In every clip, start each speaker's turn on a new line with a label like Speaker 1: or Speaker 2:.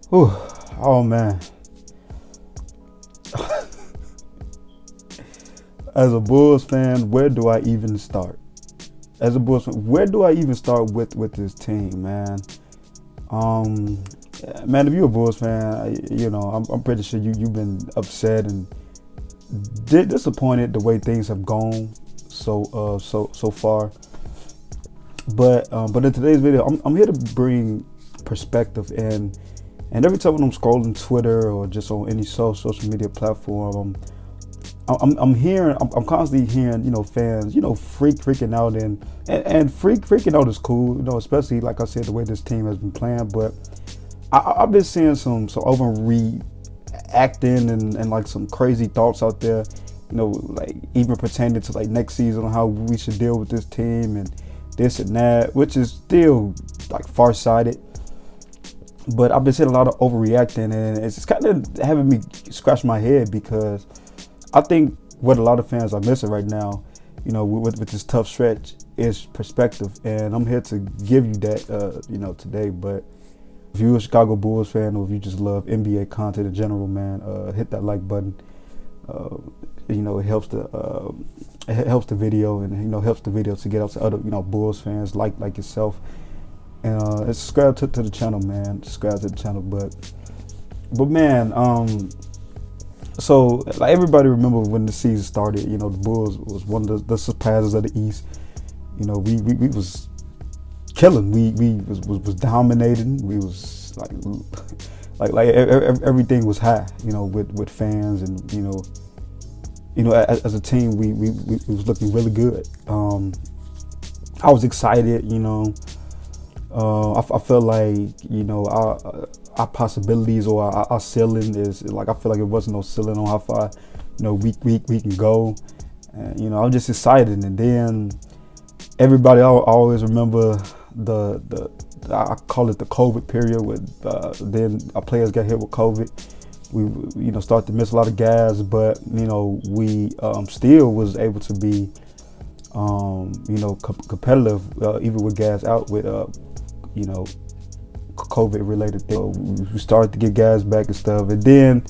Speaker 1: Whew. Oh man. As a Bulls fan, where do I even start? As a Bulls fan, where do I even start with this team, man? Um, Man, if you're a Bulls fan, I'm pretty sure you've been upset and disappointed the way things have gone so far. But in today's video, I'm here to bring perspective and every time when I'm scrolling Twitter or just on any social media platform, I'm constantly hearing, fans, freaking out and freaking out is cool, especially like I said, the way this team has been playing. But I've been seeing some overreacting and like some crazy thoughts out there, like even pretending to like next season on how we should deal with this team and this and that, which is still like far-sighted. But I've been seeing a lot of overreacting, and it's just kind of having me scratch my head because I think what a lot of fans are missing right now, with this tough stretch, is perspective. And I'm here to give you that, today. But if you're a Chicago Bulls fan, or if you just love NBA content in general, man, hit that like button. It helps the video, and helps the video to get out to other Bulls fans like yourself. And subscribe to the channel, man. Subscribe to the channel, but man, so like everybody remember when the season started, the Bulls was one of the surpassers of the East. We was killing. We was dominating. We was like everything was high, with fans, and as a team we was looking really good. I was excited, I feel like our possibilities or our ceiling is like, I feel like it wasn't no ceiling on how far we can go, and I'm just excited. And then everybody, I always remember the I call it the COVID period, with then our players got hit with COVID. We started to miss a lot of guys, but we still was able to be competitive, even with guys out with COVID related things. We started to get guys back and stuff, and then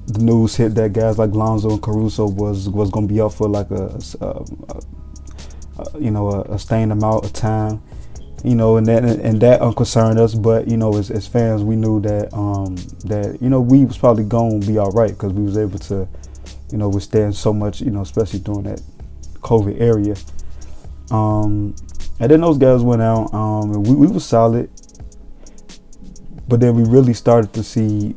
Speaker 1: the news hit that guys like Lonzo and Caruso was going to be out for like a sustained amount of time, and that concerned us. But as fans, we knew that we was probably going to be all right, because we was able to withstand so much, especially during that COVID area. And then those guys went out, and we were solid. But then we really started to see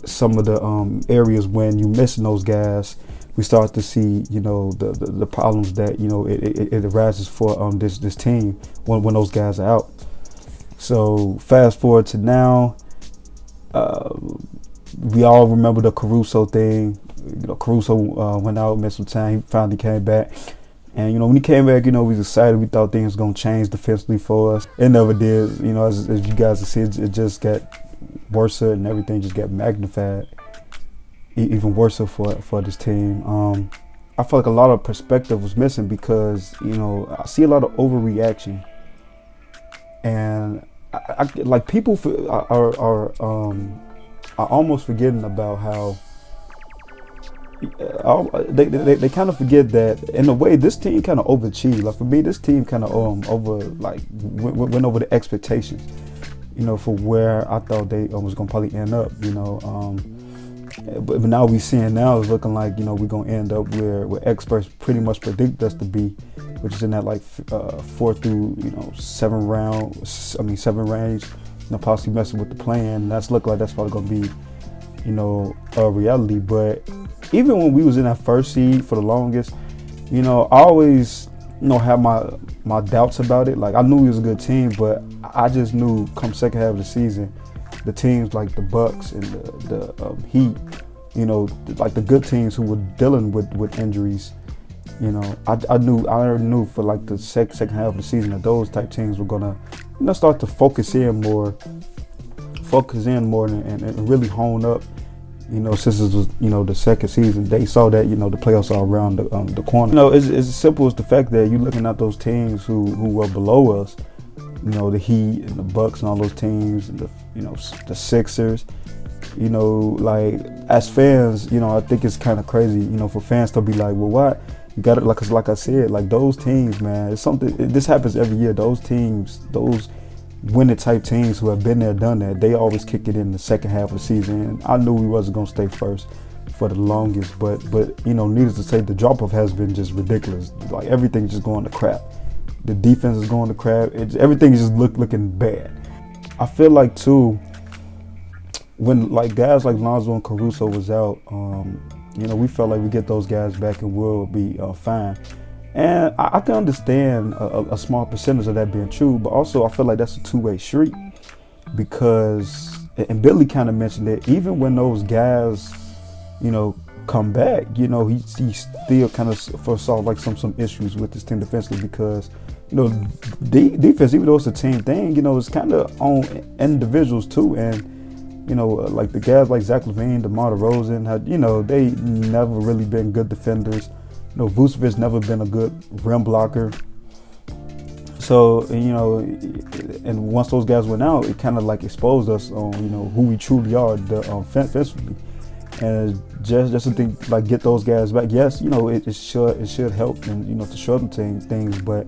Speaker 1: some of the areas when you missing those guys. We started to see, the problems that it arises for this team when those guys are out. So fast forward to now, we all remember the Caruso thing. Caruso went out, missed some time. He finally came back. And when he came back, we was excited. We thought things was gonna change defensively for us. It never did. As you guys have seen, it just got worse, and everything just got magnified, even worse for this team. I feel like a lot of perspective was missing, because I see a lot of overreaction, and I like people are almost forgetting about how. They kind of forget that in a way this team kind of overachieved. Like for me, this team kind of went over the expectations, for where I thought they was gonna probably end up. But now we seeing now it's looking like we're gonna end up where experts pretty much predict us to be, which is in that like 4 through 7 range. Possibly messing with the plan. That's look like that's probably gonna be a reality. But even when we was in that first seed for the longest, I always have my doubts about it. Like I knew we was a good team, but I just knew come second half of the season, the teams like the Bucks and the Heat, like the good teams who were dealing with injuries, I already knew for like the second half of the season that those type teams were gonna start to focus in more and really hone up. Since it was the second season, they saw that the playoffs are around the corner. It's as simple as the fact that you're looking at those teams who were below us, the Heat and the Bucks and all those teams, and the Sixers. Like as fans, I think it's kind of crazy, for fans to be like, well, what? You got it, like I said, like those teams, man. It's something. This happens every year. Those teams, those winning type teams who have been there, done that, they always kick it in the second half of the season. And I knew we wasn't gonna stay first for the longest, but needless to say, the drop off has been just ridiculous. Like everything's just going to crap. The defense is going to crap. Everything is just looking bad. I feel like too, when like guys like Lonzo and Caruso was out, we felt like we get those guys back and we'll be fine. And I can understand a small percentage of that being true, but also I feel like that's a two-way street because, and Billy kind of mentioned it, even when those guys, come back, he still kind of foresaw like some issues with this team defensively because, defense, even though it's a team thing, it's kind of on individuals too. And, like the guys like Zach LaVine, DeMar DeRozan, they never really been good defenders. Vucevic never been a good rim blocker. So, and once those guys went out, it kind of like exposed us on, who we truly are defensively. And just to think, like, get those guys back. Yes, it should help and, to shorten things, but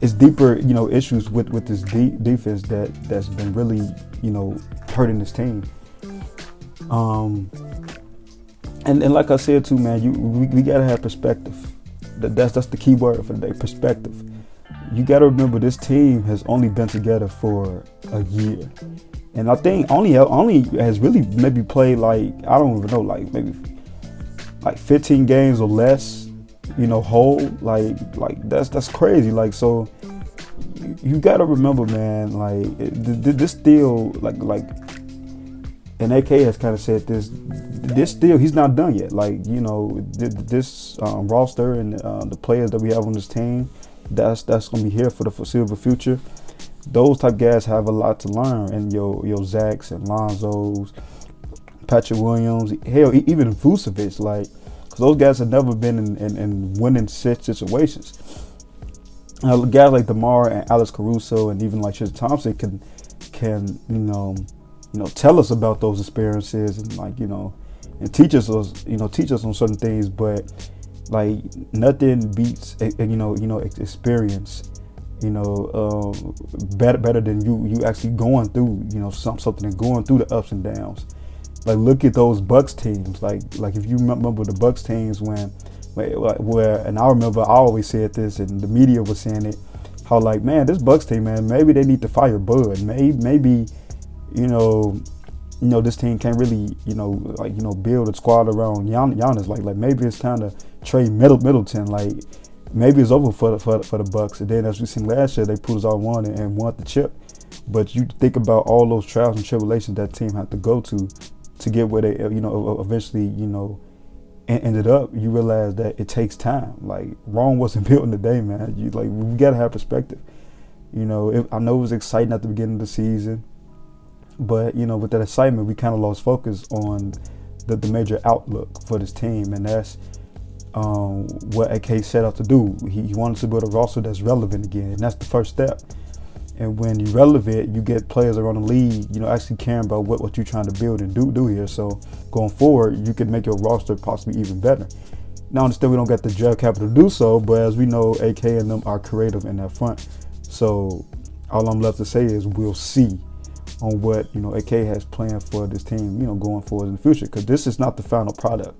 Speaker 1: it's deeper, issues with this defense that's been really, hurting this team. And like I said too, man, we gotta have perspective. That's the key word for the day, perspective. You gotta remember this team has only been together for a year, and I think only has really maybe played like, I don't even know, like maybe like 15 games or less, whole. Like that's crazy. Like, so you gotta remember, man, like this still like. And AK has kind of said this still, he's not done yet. Like, this roster and the players that we have on this team, that's going to be here for the foreseeable future. Those type guys have a lot to learn. And your Zachs and Lonzos, Patrick Williams, hell, even Vucevic, like, because those guys have never been in winning situations. Guys like DeMar and Alex Caruso and even like Tristan Thompson can tell us about those experiences and like, and teach us on certain things, but like nothing beats, experience, better than you actually going through, something and going through the ups and downs. Like, look at those Bucks teams. Like if you remember the Bucks teams where, and I remember I always said this and the media was saying it, how like, man, this Bucks team, man, maybe they need to fire Bud. Maybe this team can't really, build a squad around Giannis. Like maybe it's time to trade Middleton. Like maybe it's over for the Bucks. And then as we seen last year, they pulled us all one and won the chip. But you think about all those trials and tribulations that team had to go to get where they, eventually, ended up. You realize that it takes time. Like Rome wasn't built in a day, man. We gotta have perspective. I know it was exciting at the beginning of the season. But, with that excitement, we kind of lost focus on the major outlook for this team. And that's what AK set out to do. He wanted to build a roster that's relevant again. And that's the first step. And when you're relevant, you get players around the league, actually caring about what you're trying to build and do here. So going forward, you can make your roster possibly even better. Now, I understand we don't get the draft capital to do so, but as we know, AK and them are creative in that front. So all I'm left to say is we'll see on what AK has planned for this team, going forward in the future. Because this is not the final product.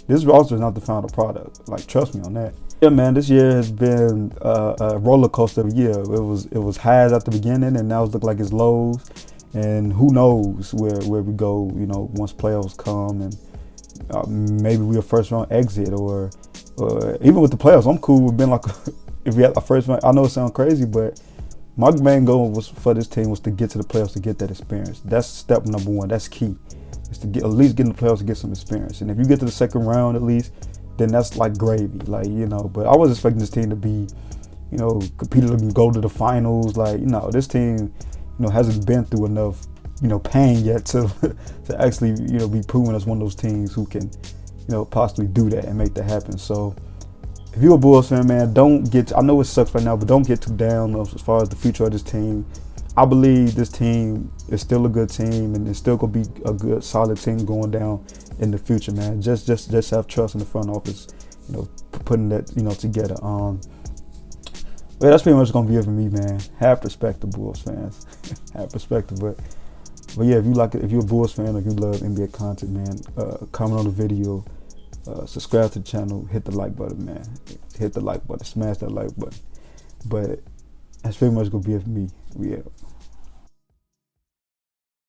Speaker 1: This roster is not the final product. Like, trust me on that. Yeah, man, this year has been a roller coaster of a year. It was highs at the beginning, and now it's looking like it's lows. And who knows where we go, once playoffs come, and maybe we're a first round exit, or even with the playoffs, I'm cool with being like, if we had a first round. I know it sounds crazy, but my main goal for this team was to get to the playoffs, to get that experience. That's step number one. That's key. Is to at least get in the playoffs to get some experience. And if you get to the second round at least, then that's like gravy. Like, but I was expecting this team to be, competing and go to the finals. Like, this team, hasn't been through enough, pain yet to actually, be proven as one of those teams who can, possibly do that and make that happen. So if you're a Bulls fan, man, don't get. I know it sucks right now, but don't get too down as far as the future of this team. I believe this team is still a good team, and it's still gonna be a good, solid team going down in the future, man. Just have trust in the front office, putting that, together. But that's pretty much gonna be it for me, man. Have respect to Bulls fans. Have respect, but yeah, if you're a Bulls fan or if you love NBA content, man, comment on the video, subscribe to the channel, hit the like button, man. Hit the like button, smash that like button. But that's pretty much gonna be it for me. We out.